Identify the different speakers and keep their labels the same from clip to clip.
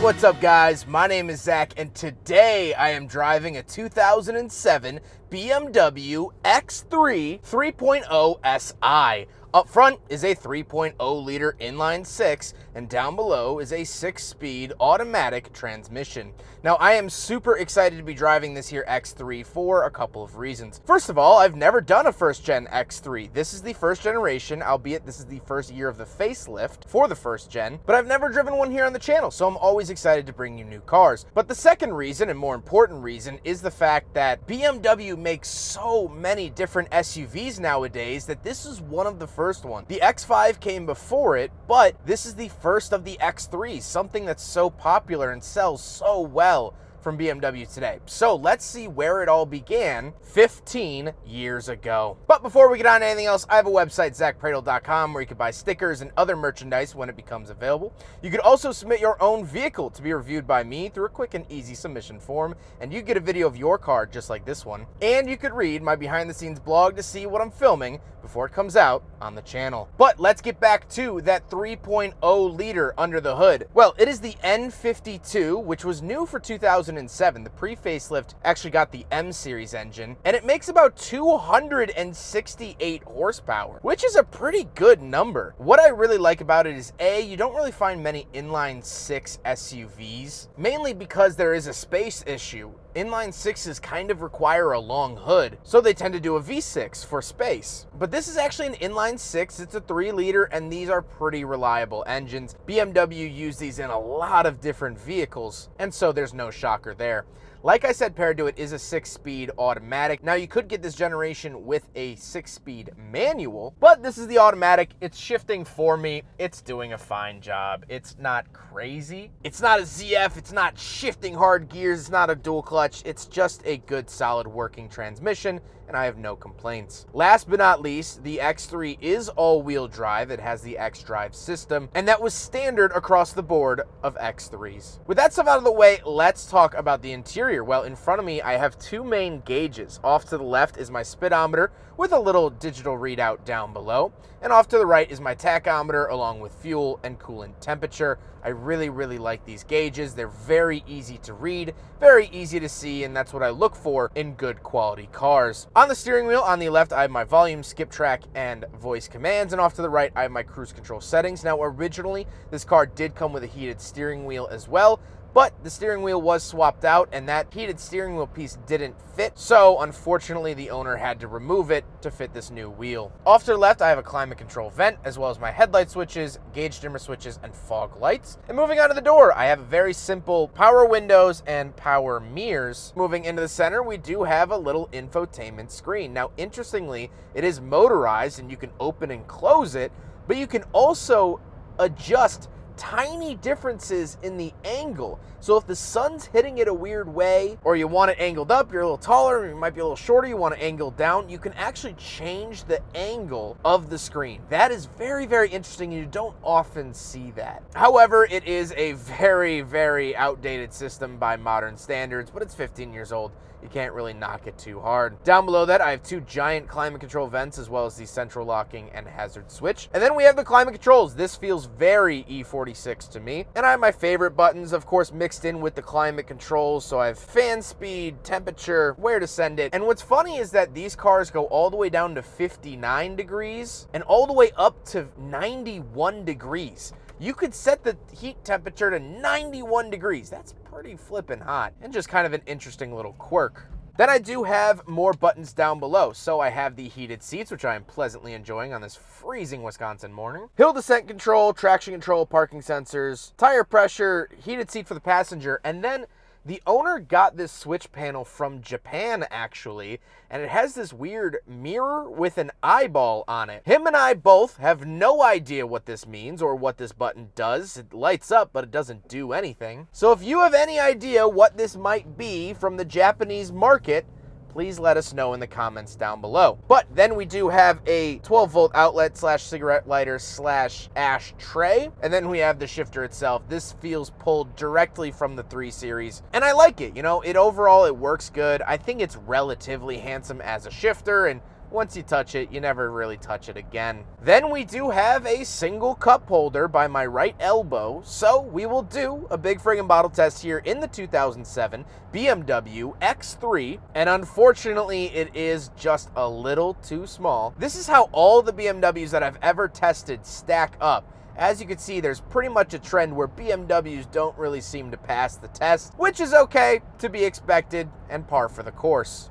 Speaker 1: What's up, guys? My name is Zach, and today I am driving a 2007 BMW X3 3.0 Si. Up front is a 3.0 liter inline six, and down below is a 6-speed automatic transmission. Now, I am super excited to be driving this here X3 for a couple of reasons. First of all, I've never done a first-gen X3. This is the first generation, albeit this is the first year of the facelift for the first gen, but I've never driven one here on the channel, so I'm always excited to bring you new cars. But the second reason, and more important reason, is the fact that BMW makes so many different SUVs nowadays that this is one of the first one. The X5 came before it, but this is the first of the X3s, something that's so popular and sells so well from BMW today. So let's see where it all began 15 years ago. But before we get on to anything else, I have a website, zachpradel.com, where you can buy stickers and other merchandise when it becomes available. You could also submit your own vehicle to be reviewed by me through a quick and easy submission form, and you get a video of your car just like this one. And you could read my behind the scenes blog to see what I'm filming before it comes out on the channel. But let's get back to that 3.0 liter under the hood. Well, it is the N52, which was new for 2007. The pre-facelift actually got the M series engine, and it makes about 268 horsepower, which is a pretty good number. What I really like about it is A, you don't really find many inline six SUVs, mainly because there is a space issue. Inline sixes kind of require a long hood, so they tend to do a V6 for space. But this is actually an inline six, it's a 3 liter, and these are pretty reliable engines. BMW used these in a lot of different vehicles, and so there's no shocker there. Like I said, paired to it is a 6-speed automatic. Now, you could get this generation with a 6-speed manual, but this is the automatic. It's shifting for me. It's doing a fine job. It's not crazy. It's not a ZF. It's not shifting hard gears. It's not a dual clutch. It's just a good, solid working transmission, and I have no complaints. Last but not least, the X3 is all-wheel drive. It has the X-Drive system, and that was standard across the board of X3s. With that stuff out of the way, let's talk about the interior. Well, in front of me, I have two main gauges. Off to the left is my speedometer with a little digital readout down below, and off to the right is my tachometer along with fuel and coolant temperature. I really, really like these gauges. They're very easy to read, very easy to see, and that's what I look for in good quality cars. On the steering wheel, on the left, I have my volume, skip track, and voice commands, and off to the right, I have my cruise control settings. Now, originally, this car did come with a heated steering wheel as well, but the steering wheel was swapped out, and that heated steering wheel piece didn't fit, so unfortunately the owner had to remove it to fit this new wheel. Off to the left, I have a climate control vent, as well as my headlight switches, gauge dimmer switches, and fog lights. And moving on to the door, I have a very simple power windows and power mirrors. Moving into the center, we do have a little infotainment screen. Now, interestingly, it is motorized, and you can open and close it, but you can also adjust tiny differences in the angle. So if the sun's hitting it a weird way, or you want it angled up, you're a little taller, you might be a little shorter, you want it angled down, you can actually change the angle of the screen. That is very, very interesting, and you don't often see that. However, it is a very, very outdated system by modern standards, but it's 15 years old. You can't really knock it too hard. Down below that, I have two giant climate control vents, as well as the central locking and hazard switch. And then we have the climate controls. This feels very E46 to me. And I have my favorite buttons, of course, mixed in with the climate controls. So I have fan speed, temperature, where to send it. And what's funny is that these cars go all the way down to 59 degrees and all the way up to 91 degrees. You could set the heat temperature to 91 degrees. That's pretty flippin' hot, and just kind of an interesting little quirk. Then I do have more buttons down below. So I have the heated seats, which I am pleasantly enjoying on this freezing Wisconsin morning. Hill descent control, traction control, parking sensors, tire pressure, heated seat for the passenger, and then the owner got this switch panel from Japan, actually, and it has this weird mirror with an eyeball on it. Him and I both have no idea what this means or what this button does. It lights up, but it doesn't do anything. So if you have any idea what this might be from the Japanese market, please let us know in the comments down below. But then we do have a 12-volt outlet slash cigarette lighter slash ash tray. And then we have the shifter itself. This feels pulled directly from the 3 Series. And I like it. You know, overall, it works good. I think it's relatively handsome as a shifter, and once you touch it, you never really touch it again. Then we do have a single cup holder by my right elbow, so we will do a big friggin' bottle test here in the 2007 BMW X3, and unfortunately it is just a little too small. This is how all the BMWs that I've ever tested stack up. As you can see, there's pretty much a trend where BMWs don't really seem to pass the test, which is okay, to be expected, and par for the course.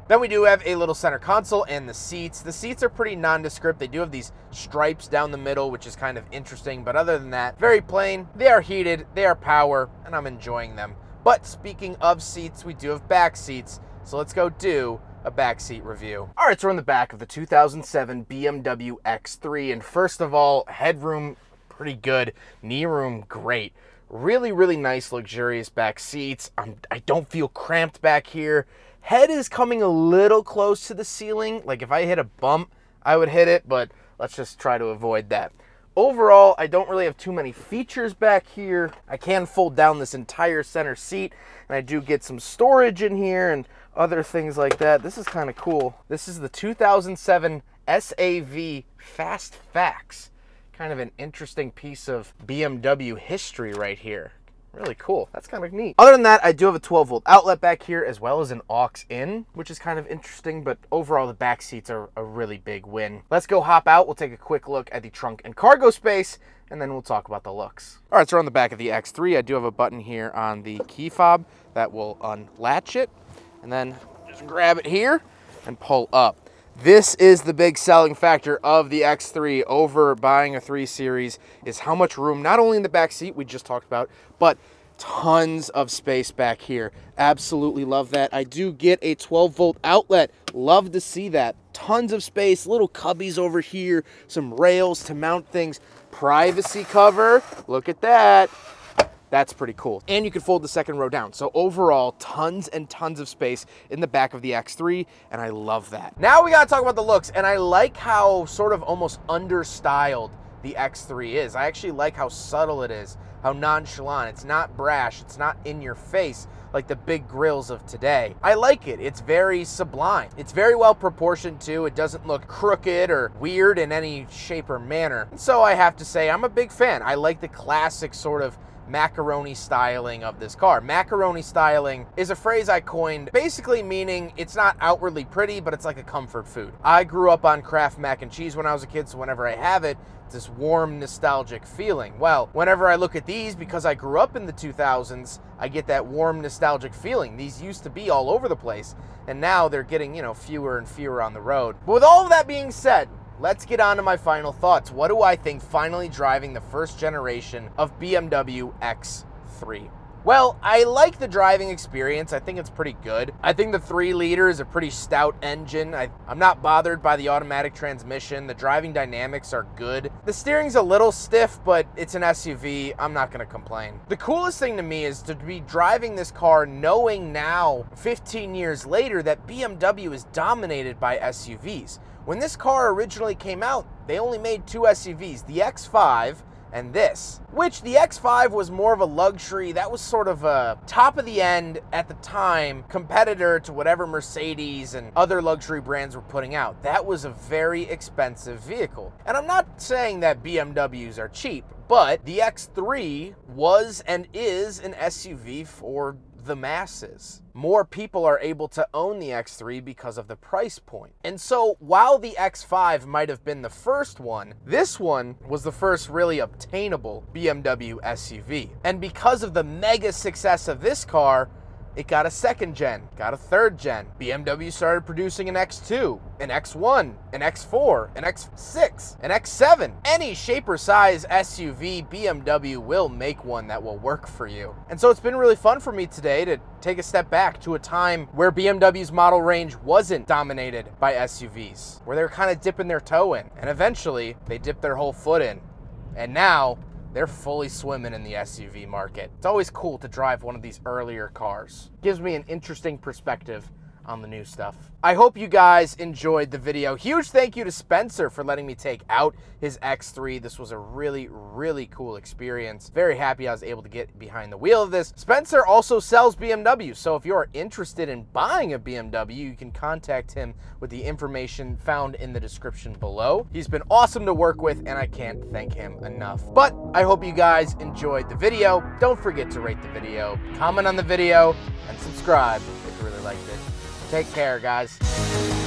Speaker 1: Then we do have a little center console and the seats. The seats are pretty nondescript. They do have these stripes down the middle, which is kind of interesting, but other than that, very plain. They are heated, they are power, and I'm enjoying them. But speaking of seats, we do have back seats, so let's go do a backseat review. All right, so we're in the back of the 2007 BMW X3, and first of all, headroom, pretty good. Knee room, great. Really, really nice, luxurious back seats. I don't feel cramped back here. Head is coming a little close to the ceiling. Like if I hit a bump, I would hit it, but let's just try to avoid that. Overall, I don't really have too many features back here. I can fold down this entire center seat, and I do get some storage in here and other things like that. This is kind of cool. This is the 2007 SAV Fast Facts. Kind of an interesting piece of BMW history right here. Really cool. That's kind of neat. Other than that, I do have a 12-volt outlet back here as well as an aux in, which is kind of interesting, but overall the back seats are a really big win. Let's go hop out. We'll take a quick look at the trunk and cargo space, and then we'll talk about the looks. All right, so on the back of the X3, I do have a button here on the key fob that will unlatch it, and then just grab it here and pull up. This is the big selling factor of the X3 over buying a 3 Series, is how much room, not only in the back seat we just talked about, but tons of space back here. Absolutely love that. I do get a 12-volt outlet. Love to see that. Tons of space, little cubbies over here, some rails to mount things. Privacy cover, look at that. That's pretty cool. And you can fold the second row down. So overall, tons and tons of space in the back of the X3, and I love that. Now we gotta talk about the looks, and I like how sort of almost understyled the X3 is. I actually like how subtle it is, how nonchalant. It's not brash, it's not in your face like the big grills of today. I like it. It's very sublime. It's very well proportioned too. It doesn't look crooked or weird in any shape or manner. And so I have to say, I'm a big fan. I like the classic sort of macaroni styling of this car. Macaroni styling is a phrase I coined, basically meaning it's not outwardly pretty, but it's like a comfort food. I grew up on Kraft mac and cheese when I was a kid, so whenever I have it, it's this warm, nostalgic feeling. Well, whenever I look at these, because I grew up in the 2000s, I get that warm, nostalgic feeling. These used to be all over the place, and now they're getting, you know, fewer and fewer on the road. But with all of that being said, let's get on to my final thoughts. What do I think finally driving the first generation of BMW X3? Well, I like the driving experience. I think it's pretty good. I think the 3-liter is a pretty stout engine. I'm not bothered by the automatic transmission. The driving dynamics are good. The steering's a little stiff, but it's an SUV. I'm not gonna complain. The coolest thing to me is to be driving this car knowing now, 15 years later, that BMW is dominated by SUVs. When this car originally came out, they only made 2 SUVs, the X5 and this, which the X5 was more of a luxury. That was sort of a top of the end at the time competitor to whatever Mercedes and other luxury brands were putting out. That was a very expensive vehicle. And I'm not saying that BMWs are cheap, but the X3 was and is an SUV for the masses. More people are able to own the X3 because of the price point. And so while the X5 might have been the first one, this one was the first really obtainable BMW SUV. And because of the mega success of this car, it got a 2nd gen, got a 3rd gen. BMW started producing an X2, an X1, an X4, an X6, an X7. Any shape or size SUV, BMW will make one that will work for you. And so it's been really fun for me today to take a step back to a time where BMW's model range wasn't dominated by SUVs, where they were kind of dipping their toe in. And eventually, they dipped their whole foot in. And now, they're fully swimming in the SUV market. It's always cool to drive one of these earlier cars. Gives me an interesting perspective on the new stuff. I hope you guys enjoyed the video. Huge thank you to Spencer for letting me take out his X3. This was a really, really cool experience. Very happy I was able to get behind the wheel of this. Spencer also sells BMW, so if you're interested in buying a BMW, you can contact him with the information found in the description below. He's been awesome to work with, and I can't thank him enough. But I hope you guys enjoyed the video. Don't forget to rate the video, comment on the video, and subscribe if you really liked it. Take care, guys.